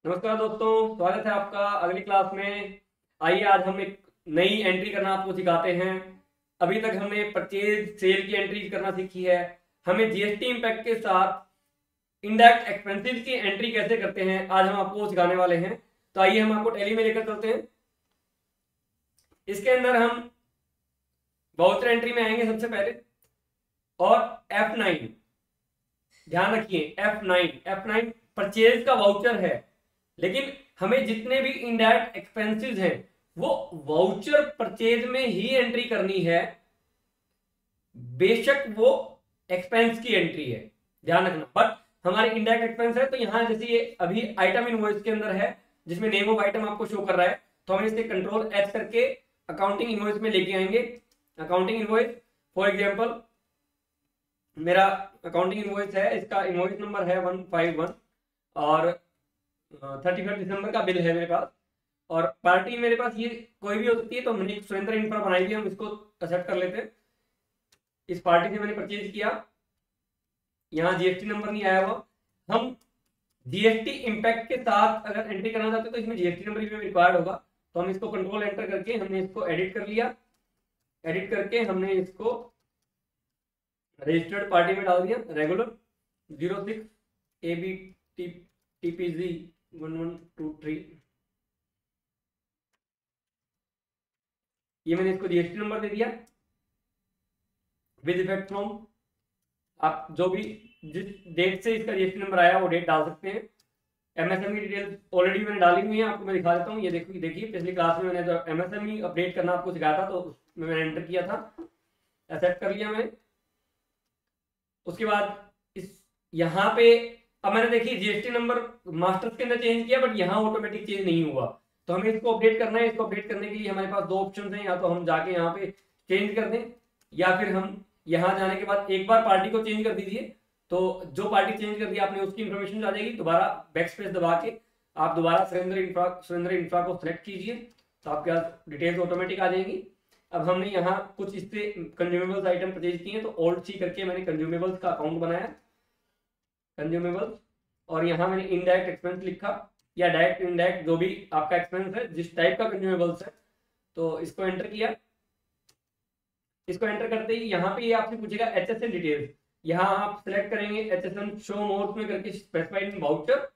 नमस्कार दोस्तों, स्वागत है आपका अगली क्लास में। आइए आज हम एक नई एंट्री करना आपको सिखाते हैं। अभी तक हमने परचेज सेल की एंट्री करना सीखी है। हमें जीएसटी इम्पैक्ट के साथ इनडायरेक्ट एक्सपेंसेस की एंट्री कैसे करते हैं आज हम आपको सिखाने वाले हैं। तो आइए हम आपको टैली में लेकर चलते हैं। इसके अंदर हम वाउचर एंट्री में आएंगे सबसे पहले, और F9 ध्यान रखिए। F9 परचेज का वाउचर है, लेकिन हमें जितने भी इनडायरेक्ट एक्सपेंसेस हैं वो वाउचर परचेज में ही एंट्री करनी है, बेशक वो एक्सपेंस की एंट्री है, ध्यान रखना। बट हमारे इनडायरेक्ट एक्सपेंस है, तो यहां जैसे ये अभी आइटम इनवॉइस के अंदर है जिसमें नेम ऑफ आइटम आपको शो कर रहा है, तो हम इसे कंट्रोल एच करके अकाउंटिंग इनवॉइस में लेके आएंगे। अकाउंटिंग इनवॉइस फॉर एग्जांपल मेरा अकाउंटिंग इनवॉइस है, इसका इनवॉइस नंबर है 151 और 31 दिसंबर का बिल है मेरे पास, और पार्टी मेरे पास ये कोई भी हो सकती है। तो हमने सुरेंद्र इंफ्रा बनाई हुई है, हम इसको एक्सेप्ट कर लेते हैं। इस पार्टी से मैंने परचेज किया, यहाँ जीएसटी नंबर नहीं आया हुआ। हम जीएसटी इम्पैक्ट के साथ अगर एंट्री करना चाहते हैं तो इसमें जीएसटी नंबर भी रिक्वायर्ड होगा। तो हम इसको कंट्रोल एंटर करके हमने इसको एडिट कर लिया। एडिट करके हमने इसको रजिस्टर्ड पार्टी में डाल दिया, रेगुलर 06 AB TPZ 1123। ये मैंने इसको जीएसटी नंबर दे दिया विद इफेक्ट फ्रॉम। आप जो भी जिस डेट से इसका जीएसटी नंबर आया वो डेट डाल सकते हैं। एमएसएमई डिटेल्स ऑलरेडी मैंने डाली हुई है, आपको मैं दिखा देता हूँ। ये देखिए पिछली क्लास में मैंने जो एमएसएमई अपडेट करना आपको सिखाया था तो उसमें मैंने एंटर किया था, एक्सेप्ट कर लिया मैंने। उसके बाद इस यहाँ पे अब मैंने देखिए जीएसटी नंबर मास्टर्स के अंदर चेंज किया, बट यहाँ ऑटोमेटिक चेंज नहीं हुआ। तो हमें इसको अपडेट करना है। इसको अपडेट करने के लिए हमारे पास दो ऑप्शन हैं, या तो हम जाके यहाँ पे चेंज कर दें, या फिर हम यहाँ जाने के बाद एक बार पार्टी को चेंज कर दीजिए। तो जो पार्टी चेंज कर दी आपने उसकी इन्फॉर्मेशन आ जाएगी। दोबारा बैक स्पेस दबा के आप दोबारा सुरेंद्र इंफ्रा को सिलेक्ट कीजिए, तो आपके पास डिटेल्स ऑटोमेटिक आ जाएंगी। अब हमने यहाँ कुछ इससे कंज्यूमेबल्स आइटम परचेज किए हैं, तो ऑल्ट सी करके मैंने कंज्यूमेबल्स का अकाउंट बनाया, कंज्यूमेबल्स, और यहाँ मैंने इनडायरेक्ट एक्सपेंस लिखा, या डायरेक्ट इनडायरेक्ट जो भी आपका एक्सपेंस है, जिस टाइप का कंज्यूमेबल्स है। तो इसको एंटर किया। इसको एंटर करते ही यहाँ पे ये आपसे पूछेगा HSN डिटेल्स। यहाँ आप सिलेक्ट करेंगे HSN शो मोड्स में करके स्पेसिफाइड इन वाउचर,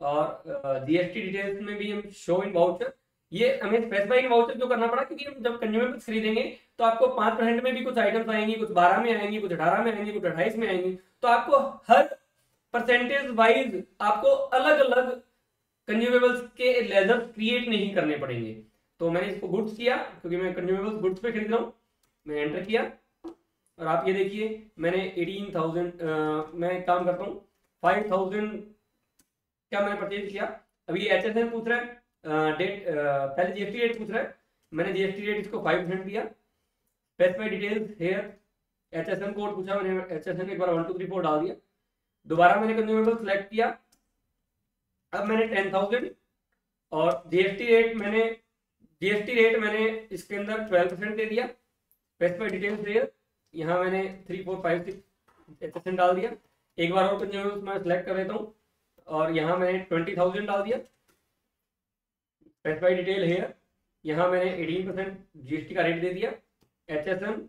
और जीएसटी डिटेल्स में भी हम शो इन वाउचर। ये हमें स्पेसिफाइड वाउचर क्यों करना पड़ा, क्योंकि हम जब कंज्यूमेबल्स खरीदेंगे तो आपको 5% में भी कुछ आइटम्स आएंगी, कुछ 12 में आएंगी, कुछ 18 में आएंगी, कुछ 28 में आएंगी। तो आपको हर परसेंटेज वाइज आपको अलग अलग कंज्यूमेबल्स के लेजर क्रिएट नहीं करने पड़ेंगे। तो मैंने इसको गुड्स किया, क्योंकि मैं कंज्यूमेबल्स गुड्स पे खरीद रहा हूँ। मैं एंटर किया, और आप ये देखिए मैंने 18,000 मैं एक काम करता हूँ 5,000 क्या मैंने परचेज किया। अभी ये HSN पूछ रहा है, डेट पहले जीएसटी रेट पूछ रहा है। मैंने जीएसटी रेट इसको 5% दिया। Specified details here, HSN code पूछा, मैंने HSN एक बार 1234 डाल दिया। दोबारा मैंने कंज्यूमेबल सेलेक्ट किया। अब मैंने 10,000 और जीएसटी रेट मैंने इसके अंदर 12% दे दिया। स्पेसिफाइड डिटेल्स हेयर, यहाँ मैंने 3456 HSN डाल दिया। एक बार और कंज्यूमेबल्स मैं सेलेक्ट कर देता हूँ, और यहाँ मैंने 20,000 डाल दिया। स्पेसिफाइड डिटेल हेयर, यहाँ मैंने 18% जीएसटी का रेट दे दिया। HSN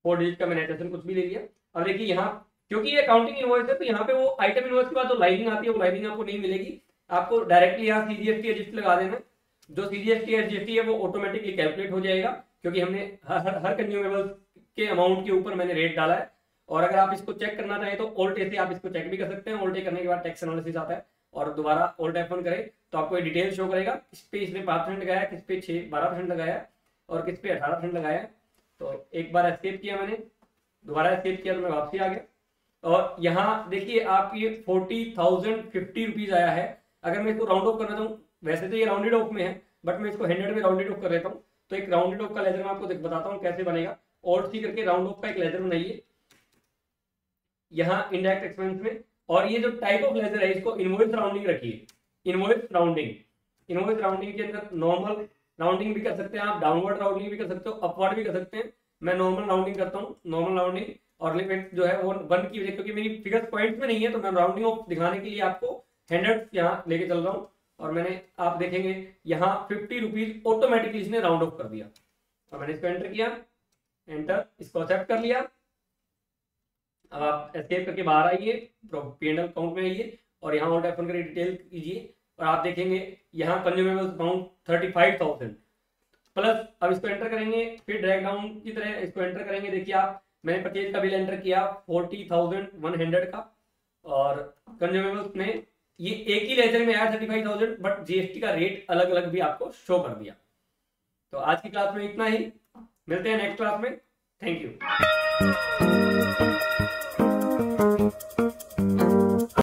4 डिजिट का मैंने HSN कुछ भी ले लिया। अब देखिए यहाँ क्योंकि ये अकाउंटिंग इनवॉइस है, तो यहाँ पे वो आइटम इनवॉइस के बाद जो लाइनिंग आती है वो लाइनिंग आपको नहीं मिलेगी। आपको डायरेक्टली यहाँ सीजीएसटी एडजस्ट लगा देना। जो सीजीएसटी एडजस्ट है वो ऑटोमेटिकली कैलकुलेट हो जाएगा, क्योंकि हमने हर कंज्यूमेबल के अमाउंट के ऊपर मैंने रेट डाला है। और अगर आप इसको चेक करना चाहें तो ऑल्ट ए से आप इसको चेक भी कर सकते हैं। ऑल्ट ए करने के बाद टैक्स एनालिसिस आता है, और दोबारा ऑल्ट F1 करें तो आपको ये डिटेल शो करेगा, किस पे इसने 5% लगाया, किस पे 12% लगाया, और किस पे 18% लगाया। तो एक बार एस्केप किया मैंने, दोबारा एस्केप किया तो मैं वापसी आ गया। और यहाँ देखिए आप ये 40,050 रुपीज आया है। अगर मैं इसको राउंड ऑफ करना चाहूँ, वैसे तो ये राउंडेड ऑफ में है, बट मैं इसको 100 में राउंडेड ऑफ कर देता हूँ। तो एक राउंडेड ऑफ का लेजर मैं आपको बताता हूँ कैसे बनेगा। ऑल्ट सी करके राउंड ऑफ का एक लेजर बनाइए यहाँ इनडायरेक्ट एक्सपेंस में, और ये जो टाइप ऑफ लेजर है इसको इनवॉइस राउंडिंग रखिए। इनवॉइस राउंडिंग के अंदर नॉर्मल राउंडिंग भी कर सकते हैं आप, डाउनवर्ड राउंडिंग भी कर सकते हो, अपवर्ड भी कर सकते हैं। मैं नॉर्मल राउंडिंग करता हूँ, नॉर्मल राउंडिंग, और लिमिट जो है वो 1 की वजह, क्योंकि मेरी फिगर पॉइंट में नहीं है तो मैं राउंडिंग ऑफ दिखाने के लिए आपको 100 यहाँ लेके चल रहा हूँ। और मैंने, आप देखेंगे यहाँ 50 रुपीज ऑटोमेटिकली इसने राउंड ऑफ कर दिया। और मैंने इसको एंटर किया, एंटर, इसको एक्सेप्ट कर लिया। अब आप एस्केप करके बाहर आइए, P&L अकाउंट में आइए और यहाँ ऑल्ट F1 करके डिटेल कीजिए और आप देखेंगे यहाँ कंज्यूमेबल्स अमाउंट 35,000 प्लस। अब इसको एंटर करेंगे, फिर ड्रैग डाउन की तरह इसको एंटर करेंगे। देखिए आप, मैंने परचेज का बिल एंटर किया 40,100 का, और कंज्यूमेबल्स में ये एक ही लेजर में आया 35,000, बट जीएसटी का रेट अलग अलग भी आपको शो कर दिया। तो आज की क्लास में इतना ही, मिलते हैं नेक्स्ट क्लास में। Thank you.